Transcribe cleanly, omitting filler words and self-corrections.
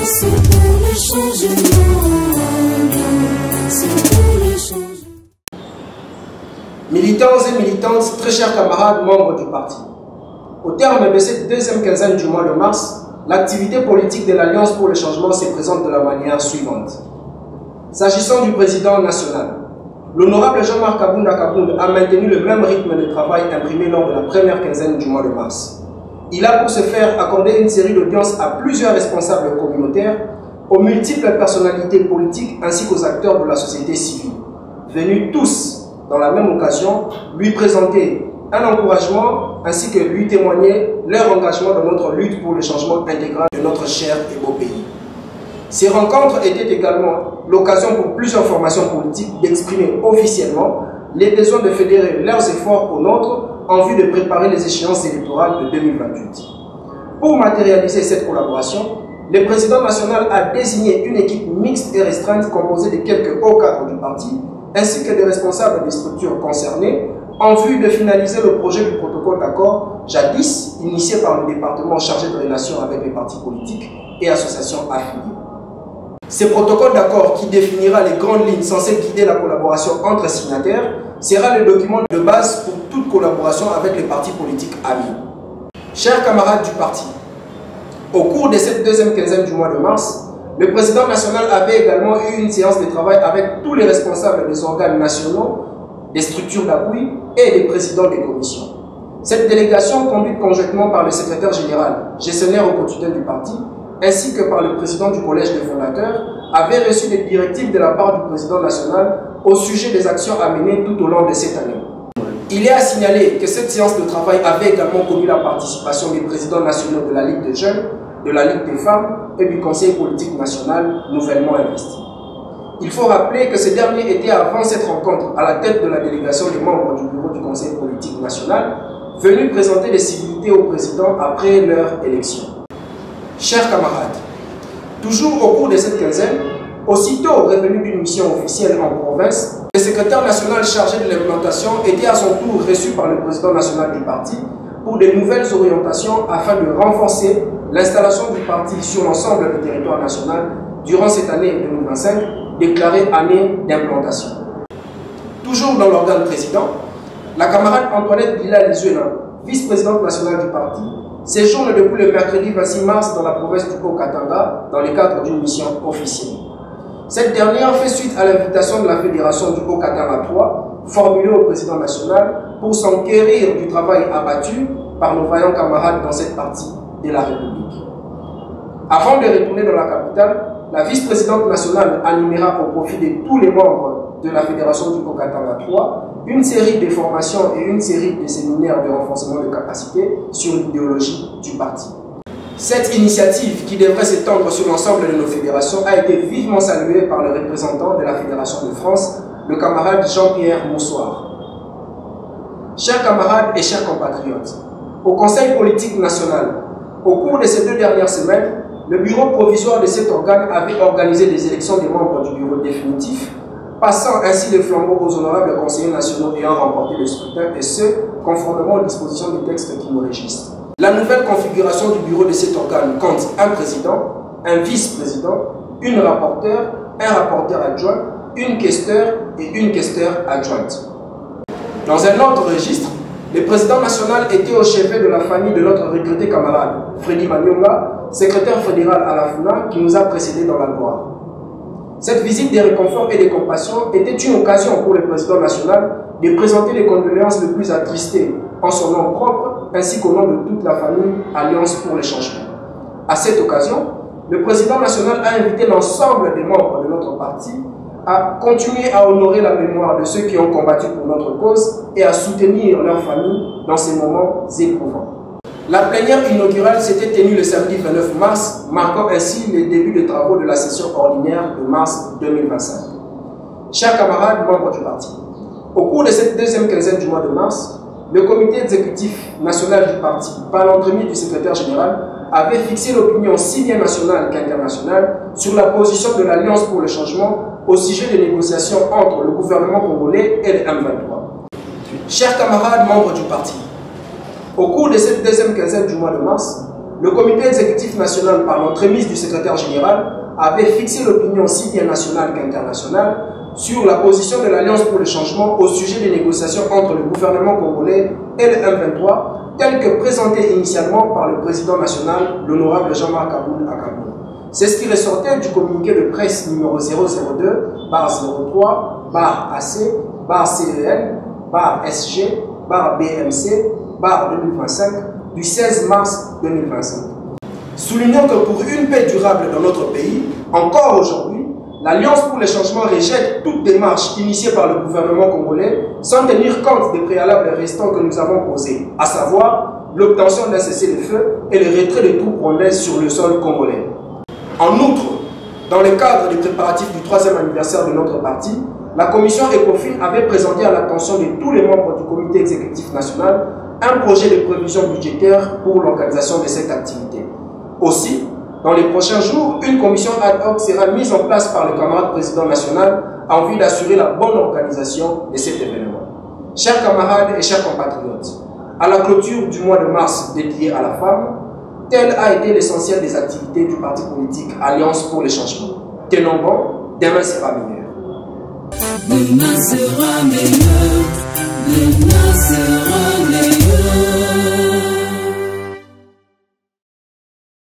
C'est pour le changement. C'est pour le changement. Militants et militantes, très chers camarades membres du parti, au terme de cette deuxième quinzaine du mois de mars, l'activité politique de l'Alliance pour le changement se présente de la manière suivante. S'agissant du président national, l'honorable Jean-Marc Kabunda Kabunda a maintenu le même rythme de travail imprimé lors de la première quinzaine du mois de mars. Il a pour ce faire accordé une série d'audiences à plusieurs responsables communautaires, aux multiples personnalités politiques ainsi qu'aux acteurs de la société civile, venus tous, dans la même occasion, lui présenter un encouragement ainsi que lui témoigner leur engagement dans notre lutte pour le changement intégral de notre cher et beau pays. Ces rencontres étaient également l'occasion pour plusieurs formations politiques d'exprimer officiellement les besoins de fédérer leurs efforts aux nôtres en vue de préparer les échéances électorales de 2028. Pour matérialiser cette collaboration, le président national a désigné une équipe mixte et restreinte composée de quelques hauts cadres du parti ainsi que des responsables des structures concernées en vue de finaliser le projet du protocole d'accord jadis initié par le département chargé de relations avec les partis politiques et associations affiliées. Ce protocole d'accord qui définira les grandes lignes censées guider la collaboration entre signataires sera le document de base pour toute collaboration avec les partis politiques amis. Chers camarades du parti, au cours de cette deuxième quinzaine du mois de mars, le président national avait également eu une séance de travail avec tous les responsables des organes nationaux, des structures d'appui et des présidents des commissions. Cette délégation, conduite conjointement par le secrétaire général, gestionnaire au quotidien du parti, ainsi que par le président du collège des fondateurs, avait reçu des directives de la part du président national au sujet des actions à mener tout au long de cette année. Il est à signaler que cette séance de travail avait également connu la participation des présidents nationaux de la Ligue des jeunes, de la Ligue des femmes et du Conseil politique national nouvellement investi. Il faut rappeler que ces derniers étaient avant cette rencontre à la tête de la délégation des membres du bureau du Conseil politique national, venus présenter les civilités au président après leur élection. Chers camarades, toujours au cours de cette quinzaine, aussitôt revenu d'une mission officielle en province, le secrétaire national chargé de l'implantation était à son tour reçu par le président national du parti pour de nouvelles orientations afin de renforcer l'installation du parti sur l'ensemble du territoire national durant cette année 2025, déclarée année d'implantation. Toujours dans l'organe président, la camarade Antoinette Bila-Lizuena, vice-présidente nationale du parti, séjourne depuis le mercredi 26 mars dans la province du Haut-Katanga dans le cadre d'une mission officielle. Cette dernière fait suite à l'invitation de la Fédération du Haut-Katanga 3, formulée au président national pour s'enquérir du travail abattu par nos vaillants camarades dans cette partie de la République. Avant de retourner dans la capitale, la vice-présidente nationale animera au profit de tous les membres de la Fédération du Haut-Katanga 3 une série de formations et une série de séminaires de renforcement de capacités sur l'idéologie du parti. Cette initiative, qui devrait s'étendre sur l'ensemble de nos fédérations, a été vivement saluée par le représentant de la Fédération de France, le camarade Jean-Pierre Moussoir. Chers camarades et chers compatriotes, au Conseil politique national, au cours de ces 2 dernières semaines, le bureau provisoire de cet organe avait organisé des élections des membres du bureau définitif, passant ainsi le flambeau aux honorables conseillers nationaux ayant remporté le scrutin, et ce, conformément aux dispositions des textes qui nous régissent. La nouvelle configuration du bureau de cet organe compte un président, un vice-président, une rapporteure, un rapporteur adjoint, une questeur et une questeur adjointe. Dans un autre registre, le président national était au chevet de la famille de notre regretté camarade, Freddy Manyonga, secrétaire fédéral à la FUNA, qui nous a précédés dans la gloire. Cette visite de réconfort et de compassion était une occasion pour le président national de présenter les condoléances les plus attristées en son nom propre, ainsi qu'au nom de toute la famille Alliance pour le changement. À cette occasion, le président national a invité l'ensemble des membres de notre parti à continuer à honorer la mémoire de ceux qui ont combattu pour notre cause et à soutenir leurs familles dans ces moments éprouvants. La plénière inaugurale s'était tenue le samedi 29 mars, marquant ainsi le début des travaux de la session ordinaire de mars 2025. Chers camarades membres du parti, au cours de cette deuxième quinzaine du mois de mars, le comité exécutif national du parti, par l'entremise du secrétaire général, avait fixé l'opinion si bien nationale qu'internationale sur la position de l'Alliance pour le changement au sujet des négociations entre le gouvernement congolais et le M23. Chers camarades membres du parti, au cours de cette deuxième quinzaine du mois de mars, le comité exécutif national, par l'entremise du secrétaire général, avait fixé l'opinion aussi bien nationale qu'internationale sur la position de l'Alliance pour le changement au sujet des négociations entre le gouvernement congolais et le M23, telle que présentée initialement par le président national, l'honorable Jean-Marc Aboul à Kaboul. C'est ce qui ressortait du communiqué de presse numéro 002-03-AC-CEN-SG-BMC-2025 du 16 mars 2025. Soulignons que pour une paix durable dans notre pays, encore aujourd'hui, l'Alliance pour le changement rejette toute démarche initiée par le gouvernement congolais sans tenir compte des préalables restants que nous avons posés, à savoir l'obtention d'un cessez-le-feu et le retrait des troupes rwandaises sur le sol congolais. En outre, dans le cadre des préparatifs du 3e anniversaire de notre parti, la commission ECOFIN avait présenté à l'attention de tous les membres du comité exécutif national un projet de prévision budgétaire pour l'organisation de cette activité. Aussi, dans les prochains jours, une commission ad hoc sera mise en place par le camarade président national en vue d'assurer la bonne organisation de cet événement. Chers camarades et chers compatriotes, à la clôture du mois de mars dédié à la femme, tel a été l'essentiel des activités du parti politique Alliance pour le changement. Tenons bon, demain sera meilleur. Demain sera meilleur, demain sera